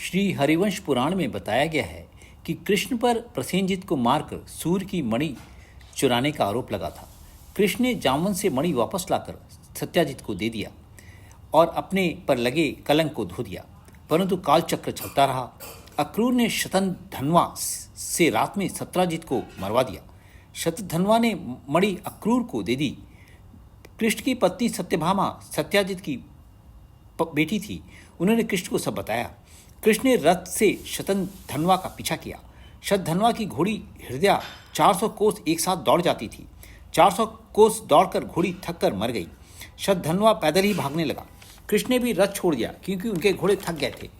श्री हरिवंश पुराण में बताया गया है कि कृष्ण पर प्रसेनजित को मारकर सूर्य की मणि चुराने का आरोप लगा था। कृष्ण ने जामवंत से मणि वापस लाकर सत्याजित को दे दिया और अपने पर लगे कलंक को धो दिया, परंतु कालचक्र चलता रहा। अक्रूर ने शतधन्वा से रात में सत्याजित को मरवा दिया। शतधन्वा ने मणि अक्रूर को दे दी। कृष्ण की पत्नी सत्यभामा सत्याजित की बेटी थी। उन्होंने कृष्ण को सब बताया। कृष्ण ने रथ से शतधन्वा का पीछा किया। शतधन्वा की घोड़ी हृदय 400 कोस एक साथ दौड़ जाती थी। 400 कोस दौड़कर घोड़ी थक कर मर गई। शतधन्वा पैदल ही भागने लगा। कृष्ण ने भी रथ छोड़ दिया क्योंकि उनके घोड़े थक गए थे।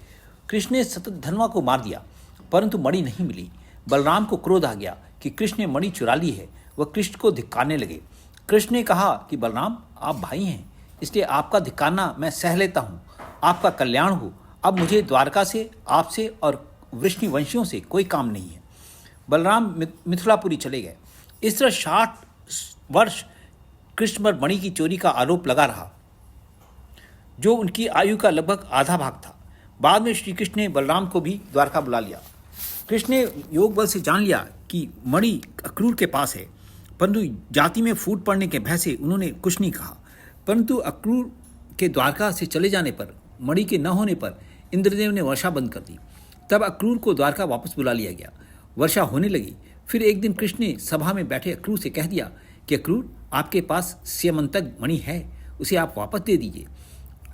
कृष्ण ने शतधन्वा को मार दिया, परंतु मणि नहीं मिली। बलराम को क्रोध आ गया कि कृष्ण ने मणि चुरा ली है। वह कृष्ण को धिक्कारने लगे। कृष्ण ने कहा कि बलराम, आप भाई हैं, इसलिए आपका धिक्कारना मैं सह लेता हूँ। आपका कल्याण हो। अब मुझे द्वारका से, आपसे और वृष्णिवंशियों से कोई काम नहीं है। बलराम मिथिलापुरी चले गए। इस तरह 60 वर्ष कृष्ण पर मणि की चोरी का आरोप लगा रहा, जो उनकी आयु का लगभग आधा भाग था। बाद में श्री कृष्ण ने बलराम को भी द्वारका बुला लिया। कृष्ण ने योग बल से जान लिया कि मणि अक्रूर के पास है, परंतु जाति में फूट पड़ने के भय से उन्होंने कुछ नहीं कहा। परंतु अक्रूर के द्वारका से चले जाने पर, मणि के न होने पर इंद्रदेव ने वर्षा बंद कर दी। तब अक्रूर को द्वारका वापस बुला लिया गया। वर्षा होने लगी। फिर एक दिन कृष्ण ने सभा में बैठे अक्रूर से कह दिया कि अक्रूर, आपके पास स्यमंतक मणि है, उसे आप वापस दे दीजिए।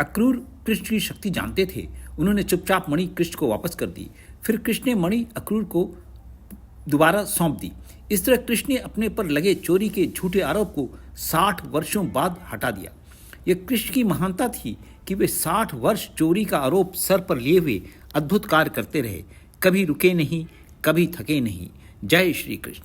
अक्रूर कृष्ण की शक्ति जानते थे। उन्होंने चुपचाप मणि कृष्ण को वापस कर दी। फिर कृष्ण ने मणि अक्रूर को दोबारा सौंप दी। इस तरह कृष्ण ने अपने पर लगे चोरी के झूठे आरोप को 60 वर्षों बाद हटा दिया। यह कृष्ण की महानता थी कि वे 60 वर्ष चोरी का आरोप सर पर लिए हुए अद्भुत कार्य करते रहे, कभी रुके नहीं, कभी थके नहीं। जय श्री कृष्ण।